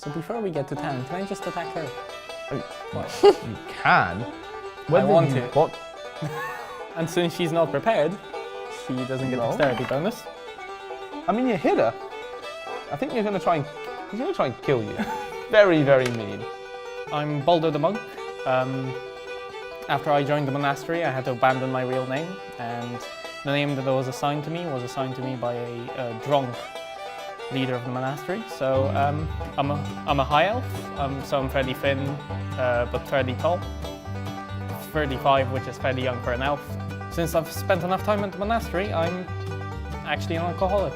So before we get to town, can I just attack her? Well, you can. Whether I want you to. And since she's not prepared, she doesn't get No. dexterity bonus. I mean, you hit her. I think he's going to try and kill you. Very, very mean. I'm Baldo the monk. After I joined the monastery, I had to abandon my real name, and the name that was assigned to me by a drunk leader of the monastery. So I'm a high elf, so I'm fairly thin, but fairly tall. 35, which is fairly young for an elf. Since I've spent enough time at the monastery, I'm actually an alcoholic,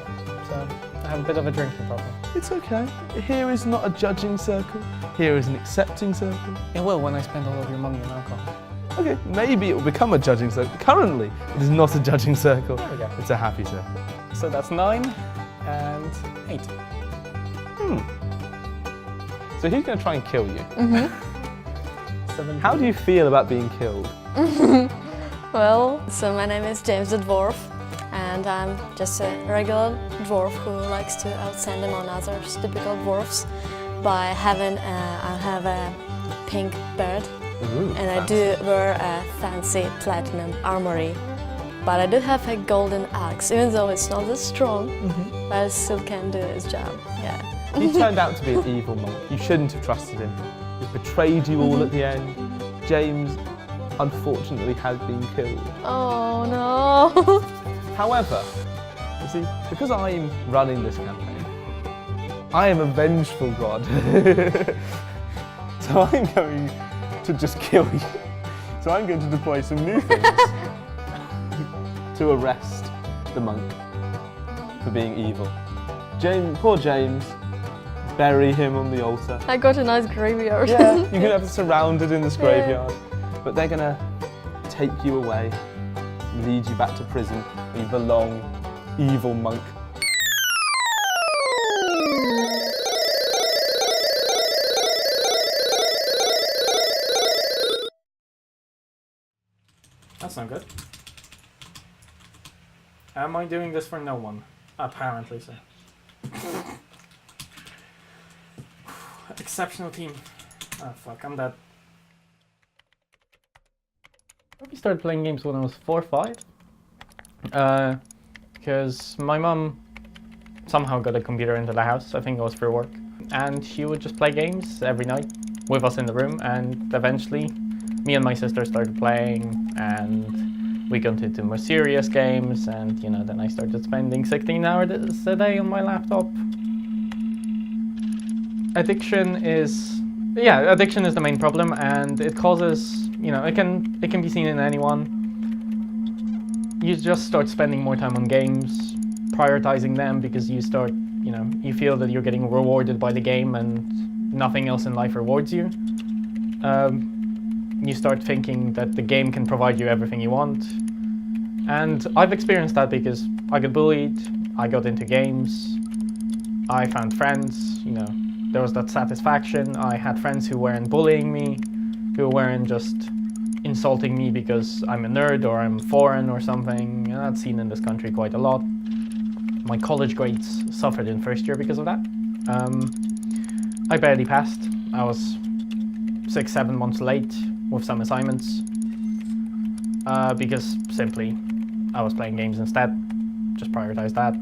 so I have a bit of a drinking problem. It's okay. Here is not a judging circle. Here is an accepting circle. It will when I spend all of your money on alcohol. Okay, maybe it will become a judging circle. Currently, it is not a judging circle. There we go. It's a happy circle. So that's 9 and 8. So he's going to try and kill you. 17. How do you feel about being killed? Well, so my name is James the Dwarf, and I'm just a regular dwarf who likes to outstand among others, typical dwarfs, by having I have a pink beard. Ooh, and I do wear a fancy platinum armory. But I do have a golden axe, even though it's not as strong, but it still can do its job, yeah. He turned out to be an evil monk. You shouldn't have trusted him. He betrayed you all at the end. James, unfortunately, has been killed. Oh no! However, you see, because I'm running this campaign, I am a vengeful god. So I'm going to just kill you. So I'm going to deploy some new things to arrest the monk for being evil. Poor James, bury him on the altar. I got a nice graveyard. Yeah, you're going to have it surrounded in this graveyard. But they're going to take you away, lead you back to prison where you belong, evil monk. That's not good. Am I doing this for no one? Apparently so. Exceptional team. Oh fuck, I'm dead. I probably started playing games when I was 4 or 5. Because my mum somehow got a computer into the house, I think it was for work. And she would just play games every night with us in the room, and eventually me and my sister started playing, and we got into more serious games, and you know, then I started spending 16 hours a day on my laptop. Addiction is the main problem, and it causes, you know, it can be seen in anyone. You just start spending more time on games, prioritizing them because you start, you know, you feel that you're getting rewarded by the game and nothing else in life rewards you. You start thinking that the game can provide you everything you want. And I've experienced that because I got bullied, I got into games, I found friends, you know, there was that satisfaction. I had friends who weren't bullying me, who weren't just insulting me because I'm a nerd or I'm foreign or something. And that's seen in this country quite a lot. My college grades suffered in first year because of that. I barely passed. I was 6-7 months late with some assignments because simply I was playing games instead. Just prioritized that.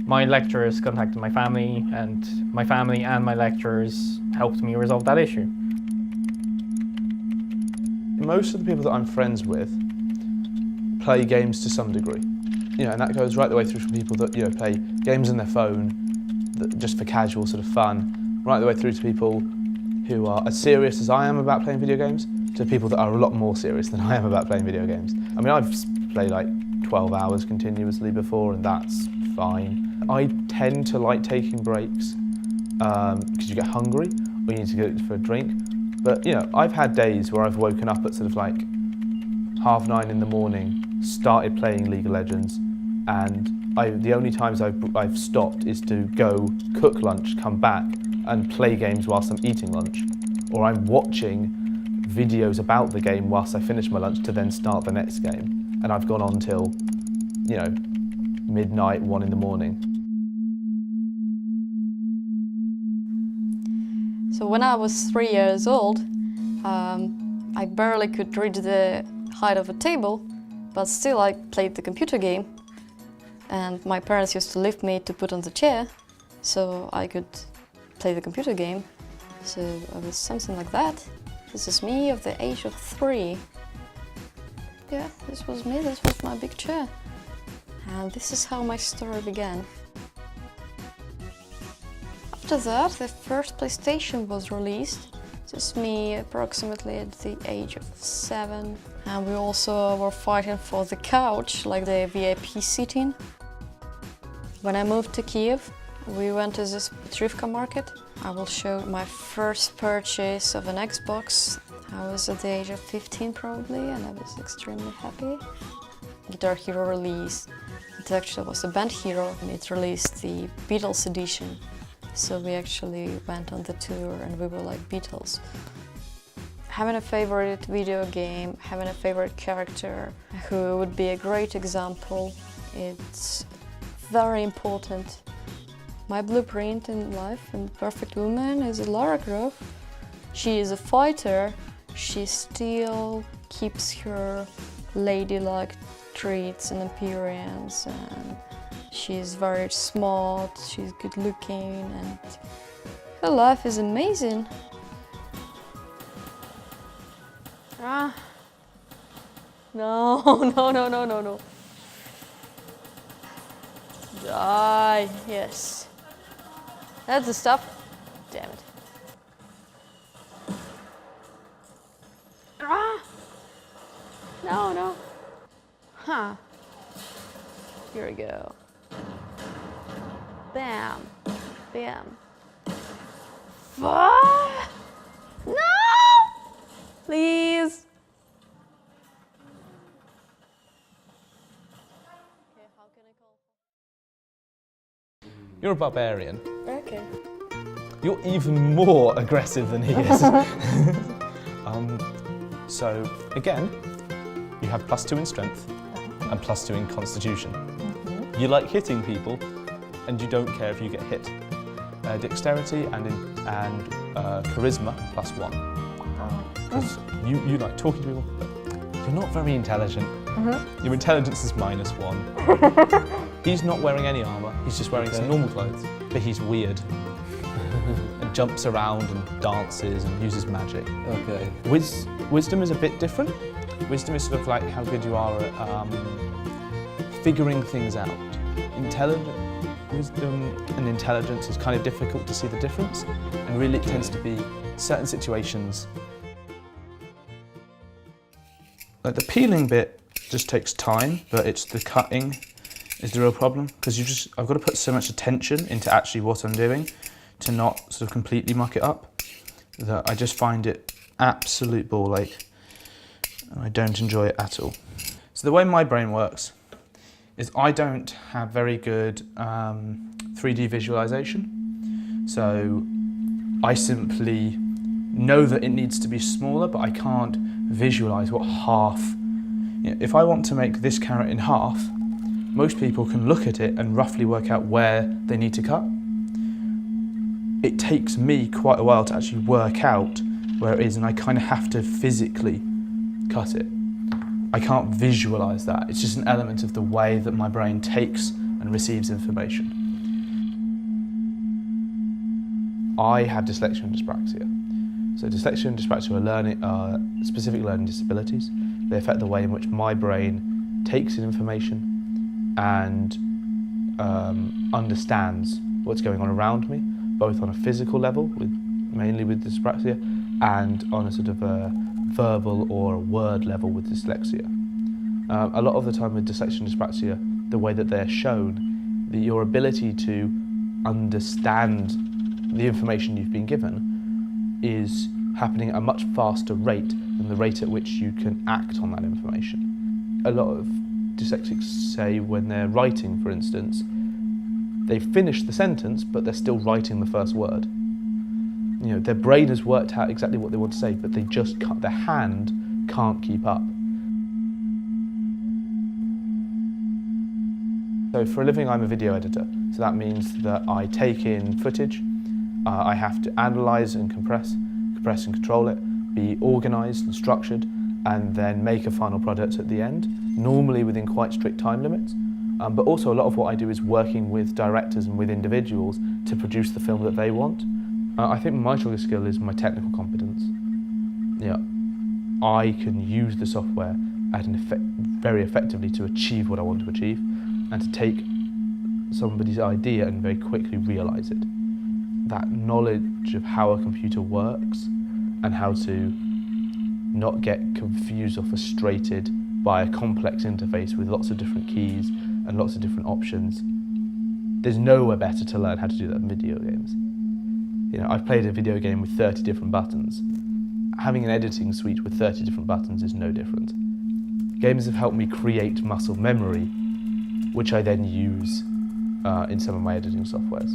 My lecturers contacted my family, and my family and my lecturers helped me resolve that issue. Most of the people that I'm friends with play games to some degree. You know, and that goes right the way through from people that, you know, play games on their phone just for casual sort of fun, right the way through to people who are as serious as I am about playing video games, to people that are a lot more serious than I am about playing video games. I mean, I've played like 12 hours continuously before, and that's fine. I tend to like taking breaks because you get hungry or you need to go for a drink. But, you know, I've had days where I've woken up at sort of like 9:30 in the morning, started playing League of Legends, and the only times I've stopped is to go cook lunch, come back, and play games whilst I'm eating lunch. Or I'm watching videos about the game whilst I finish my lunch to then start the next game. And I've gone on till, you know, midnight, 1 in the morning. So when I was 3 years old, I barely could reach the height of a table, but still I played the computer game. And my parents used to lift me to put on the chair, so I could play the computer game. So I was something like that. This is me of the age of 3. Yeah, this was me, this was my big chair. And this is how my story began. After that, the first PlayStation was released. This is me approximately at the age of 7. And we also were fighting for the couch, like the VIP seating. When I moved to Kiev, we went to this Petrivka market. I will show my first purchase of an Xbox. I was at the age of 15 probably, and I was extremely happy. Guitar Hero release. It actually was a band hero, and it released the Beatles edition. So we actually went on the tour and we were like Beatles. Having a favorite video game, having a favorite character who would be a great example, it's very important. My blueprint in life and perfect woman is Lara Croft. She is a fighter. She still keeps her ladylike traits and appearance, and she's very smart, she's good looking, and her life is amazing. Ah. No, no, no, no, no, no. Die, yes. That's the stuff. Damn it. Ah! No, no. Huh. Here we go. Bam. Bam. Ah! No! Please. Okay, how can I call? You're a barbarian. Okay. You're even more aggressive than he is. So again, you have +2 in strength and +2 in constitution. You like hitting people, and you don't care if you get hit. Dexterity and charisma +1. Because you like talking to people, but you're not very intelligent. Your intelligence is -1. He's not wearing any armour, he's just wearing some normal clothes, but he's weird. And jumps around and dances and uses magic. Okay. Wisdom is a bit different. Wisdom is sort of like how good you are at figuring things out. Wisdom and intelligence is kind of difficult to see the difference, and really it tends to be certain situations. Like the peeling bit just takes time, but it's the cutting is the real problem, because I've got to put so much attention into actually what I'm doing to not sort of completely muck it up, that I just find it absolute ball ache, and I don't enjoy it at all. So the way my brain works is I don't have very good 3D visualization. So I simply know that it needs to be smaller, but I can't visualize what half. If I want to make this carrot in half, most people can look at it and roughly work out where they need to cut. It takes me quite a while to actually work out where it is, and I kind of have to physically cut it. I can't visualize that. It's just an element of the way that my brain takes and receives information. I have dyslexia and dyspraxia. So dyslexia and dyspraxia are specific learning disabilities. They affect the way in which my brain takes in information and understands what's going on around me, both on a physical level, mainly with dyspraxia, and on a sort of a verbal or a word level with dyslexia. A lot of the time with dyslexia and dyspraxia, the way that they're shown, your ability to understand the information you've been given is happening at a much faster rate than the rate at which you can act on that information. A lot of dyslexics say when they're writing, for instance, they finish the sentence, but they're still writing the first word. Their brain has worked out exactly what they want to say, but they just can't, their hand can't keep up. So for a living, I'm a video editor. So that means that I take in footage, I have to analyse and compress and control it, be organised and structured, and then make a final product at the end, normally within quite strict time limits. But also a lot of what I do is working with directors and with individuals to produce the film that they want. I think my strongest skill is my technical competence. I can use the software very effectively to achieve what I want to achieve, and to take somebody's idea and very quickly realise it. That knowledge of how a computer works and how to not get confused or frustrated by a complex interface with lots of different keys and lots of different options. There's nowhere better to learn how to do that in video games. I've played a video game with 30 different buttons. Having an editing suite with 30 different buttons is no different. Games have helped me create muscle memory, which I then use in some of my editing softwares.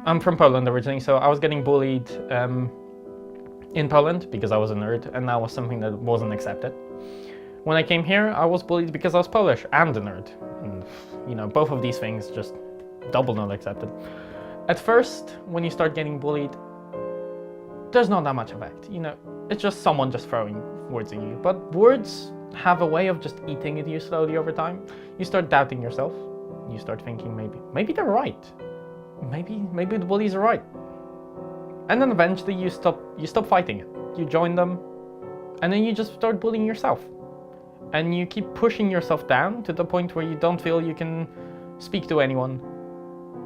I'm from Poland originally, so I was getting bullied in Poland because I was a nerd, and that was something that wasn't accepted. When I came here, I was bullied because I was Polish and a nerd. And, both of these things just double not accepted. At first, when you start getting bullied, there's not that much effect. It's just someone just throwing words at you. But words have a way of just eating at you slowly over time. You start doubting yourself. You start thinking maybe they're right. Maybe the bullies are right. And then eventually you stop fighting it. You join them, and then you just start bullying yourself. And you keep pushing yourself down to the point where you don't feel you can speak to anyone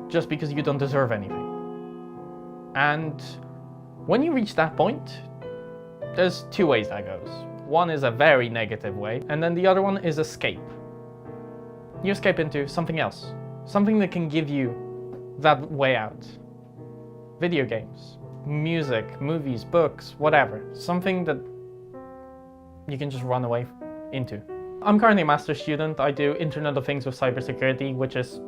just because you don't deserve anything. And when you reach that point, there's two ways that goes. One is a very negative way, and then the other one is escape. You escape into something else, something that can give you that way out. Video games, music, movies, books, whatever. Something that you can just run away into. I'm currently a master's student. I do Internet of Things with cybersecurity, which is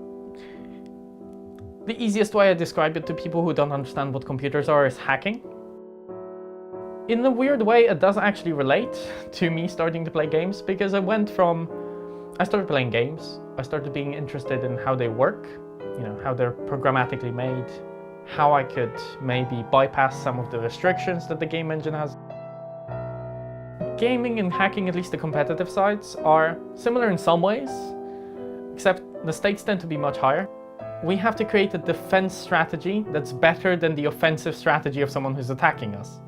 the easiest way I describe it to people who don't understand what computers are is hacking. In a weird way, it does actually relate to me starting to play games, because I started playing games, I started being interested in how they work, how they're programmatically made, how I could maybe bypass some of the restrictions that the game engine has. Gaming and hacking, at least the competitive sides, are similar in some ways, except the stakes tend to be much higher. We have to create a defense strategy that's better than the offensive strategy of someone who's attacking us.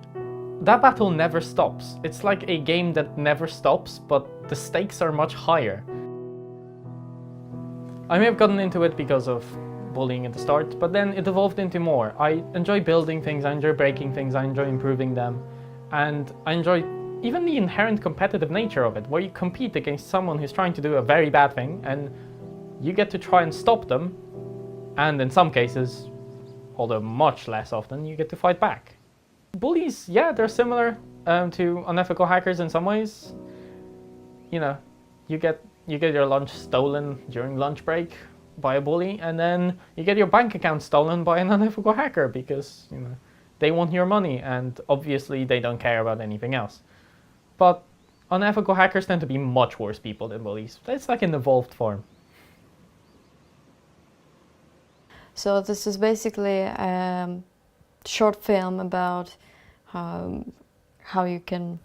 That battle never stops. It's like a game that never stops, but the stakes are much higher. I may have gotten into it because of bullying at the start, but then it evolved into more. I enjoy building things, I enjoy breaking things, I enjoy improving them, and I enjoy even the inherent competitive nature of it, where you compete against someone who's trying to do a very bad thing, and you get to try and stop them, and in some cases, although much less often, you get to fight back. Bullies, yeah, they're similar to unethical hackers in some ways. You get your lunch stolen during lunch break by a bully, and then you get your bank account stolen by an unethical hacker because they want your money, and obviously they don't care about anything else. But unethical hackers tend to be much worse people than bullies. It's like an evolved form. So this is basically a short film about how you can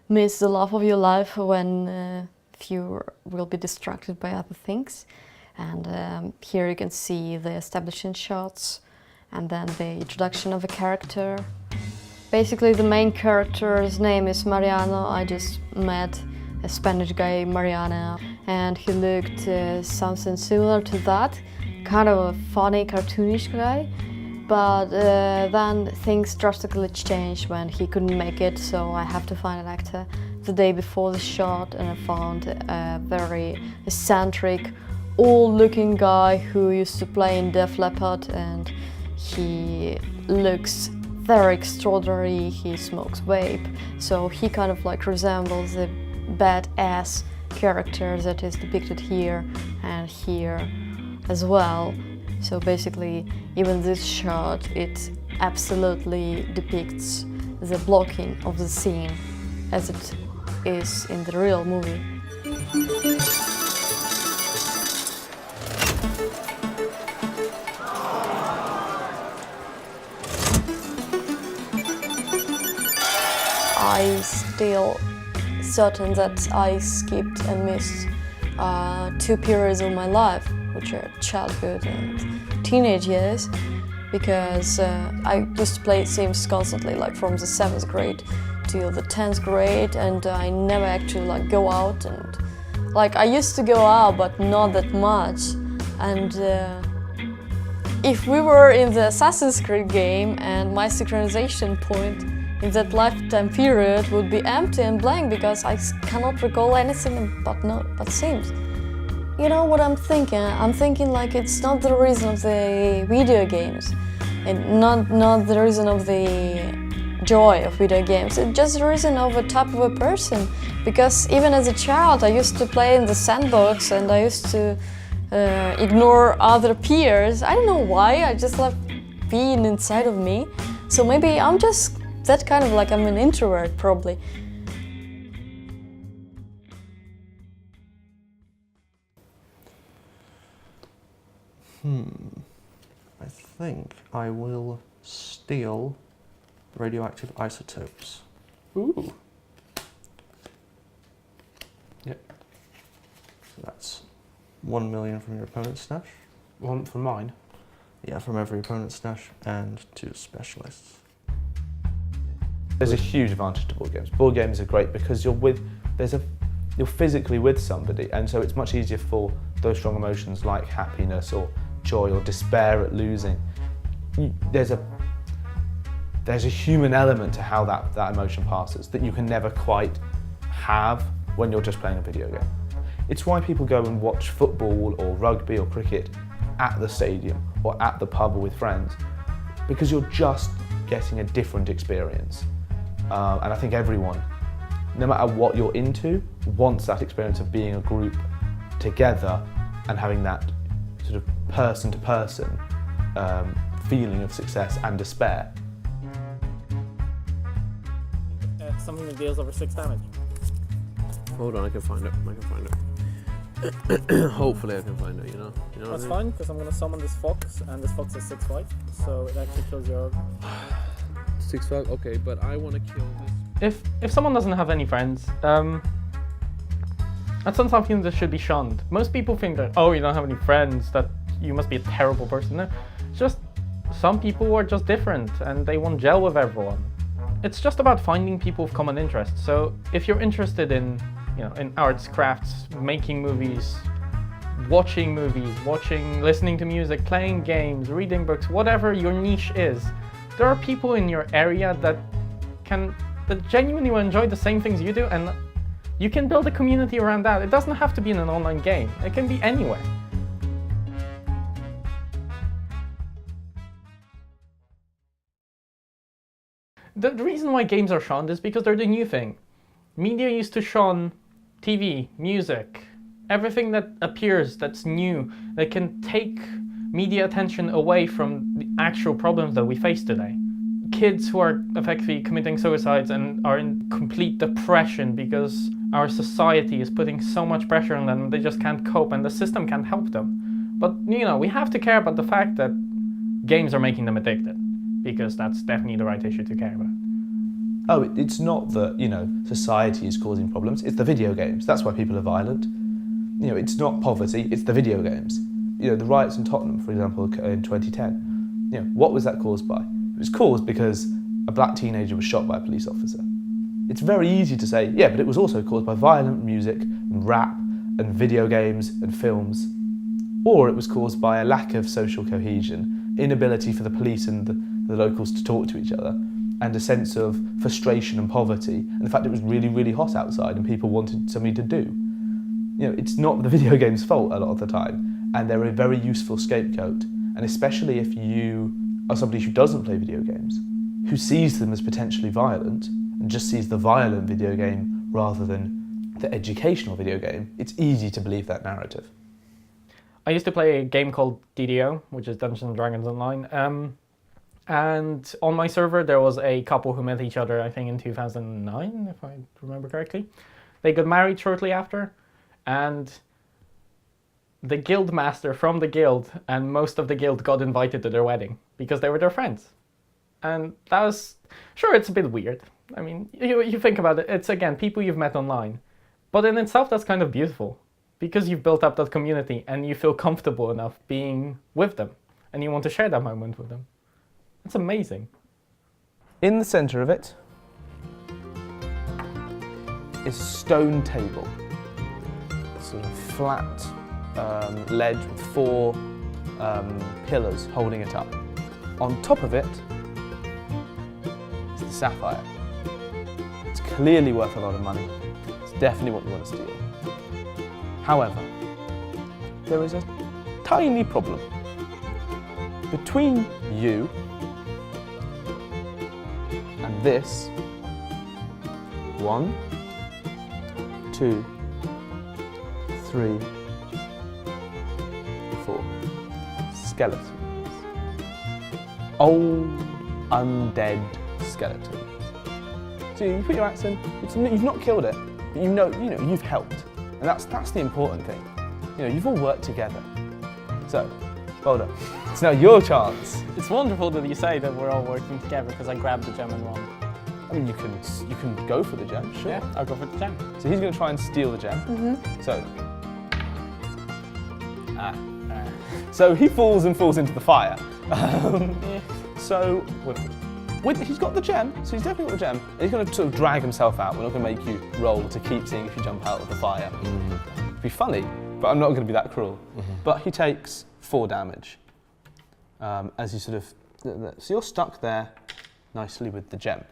miss the love of your life when you will be distracted by other things. And here you can see the establishing shots and then the introduction of a character. Basically the main character's name is Mariano. I just met a Spanish guy, Mariano, and he looked something similar to that. Kind of a funny, cartoonish guy. But then things drastically changed when he couldn't make it, so I have to find an actor. The day before the shot, and I found a very eccentric, old-looking guy who used to play in Def Leppard, and he looks very extraordinary. He smokes vape, so he kind of like resembles the badass character that is depicted here and here as well. So basically, even this shot, it absolutely depicts the blocking of the scene as it is in the real movie. I still certain that I skipped and missed 2 periods of my life, which are childhood and teenage years, because I used to play Sims constantly, like from the 7th grade till the 10th grade, and I never actually like go out, and like I used to go out but not that much. And if we were in the Assassin's Creed game and my synchronization point in that lifetime period would be empty and blank because I cannot recall anything but Sims. You know what I'm thinking? I'm thinking like it's not the reason of the video games and not the reason of the joy of video games. It's just the reason of a type of a person. Because even as a child I used to play in the sandbox and I used to ignore other peers. I don't know why, I just love being inside of me. So maybe I'm just that kind of like, I'm an introvert probably. I think I will steal radioactive isotopes. Ooh. Yep. So that's 1 million from your opponent's stash. 1 from mine. Yeah, from every opponent's stash, and 2 specialists. There's a huge advantage to board games. Board games are great because you're physically with somebody, and so it's much easier for those strong emotions like happiness or joy or despair at losing. There's a human element to how that emotion passes that you can never quite have when you're just playing a video game. It's why people go and watch football or rugby or cricket at the stadium or at the pub with friends, because you're just getting a different experience. And I think everyone, no matter what you're into, wants that experience of being a group together and having that sort of person-to-person feeling of success and despair. Something that deals over 6 damage. Hold on, I can find it. Hopefully I can find it, you know? That's fine, because I'm going to summon this fox, and this fox has 6 life, so it actually kills your... 6 5, okay, but I want to kill this. If someone doesn't have any friends, that's not something that should be shunned. Most people think that, oh, you don't have any friends, that you must be a terrible person. No, it's just some people are just different and they won't gel with everyone. It's just about finding people with common interests. So if you're interested in, in arts, crafts, making movies, watching movies, listening to music, playing games, reading books, whatever your niche is, there are people in your area that genuinely will enjoy the same things you do, and you can build a community around that. It doesn't have to be in an online game. It can be anywhere. The reason why games are shunned is because they're the new thing. Media used to shun TV, music, everything that appears that's new, that can take media attention away from the actual problems that we face today. Kids who are effectively committing suicides and are in complete depression because our society is putting so much pressure on them, they just can't cope and the system can't help them. But we have to care about the fact that games are making them addicted, because that's definitely the right issue to care about. Oh, it's not that, society is causing problems, it's the video games. That's why people are violent. It's not poverty, it's the video games. The riots in Tottenham, for example, in 2010, what was that caused by? It was caused because a black teenager was shot by a police officer. It's very easy to say, yeah, but it was also caused by violent music and rap and video games and films. Or it was caused by a lack of social cohesion, inability for the police and the locals to talk to each other, and a sense of frustration and poverty, and the fact it was really, really hot outside and people wanted something to do. It's not the video game's fault a lot of the time, and they're a very useful scapegoat, and especially if you are somebody who doesn't play video games, who sees them as potentially violent, and just sees the violent video game rather than the educational video game, it's easy to believe that narrative. I used to play a game called DDO, which is Dungeons & Dragons Online, and on my server there was a couple who met each other, I think in 2009, if I remember correctly. They got married shortly after, and the guild master from the guild and most of the guild got invited to their wedding because they were their friends. And that was, sure, it's a bit weird, I mean, you think about it, it's again people you've met online. But in itself, that's kind of beautiful. Because you've built up that community and you feel comfortable enough being with them. And you want to share that moment with them. It's amazing. In the centre of it is a stone table. Sort of flat ledge with 4 pillars holding it up. On top of it is the sapphire. It's clearly worth a lot of money. It's definitely what we want to steal. However, there is a tiny problem. Between you and this, 1, 2, 3, 4 skeletons. Old, undead skeletons. So you put your axe in, you've not killed it, but you know you've helped. And that's the important thing. You've all worked together. So, well done. It's now your chance. It's wonderful that you say that we're all working together because I grabbed the gem and won. I mean, you can go for the gem, sure. Yeah, I'll go for the gem. So he's going to try and steal the gem. Mm-hmm. So he falls into the fire. Yeah. So he's got the gem, so he's definitely got the gem. And he's going to sort of drag himself out. We're not going to make you roll to keep seeing if you jump out of the fire. It'd be funny, but I'm not going to be that cruel. But he takes 4 damage as you sort of. So you're stuck there nicely with the gem.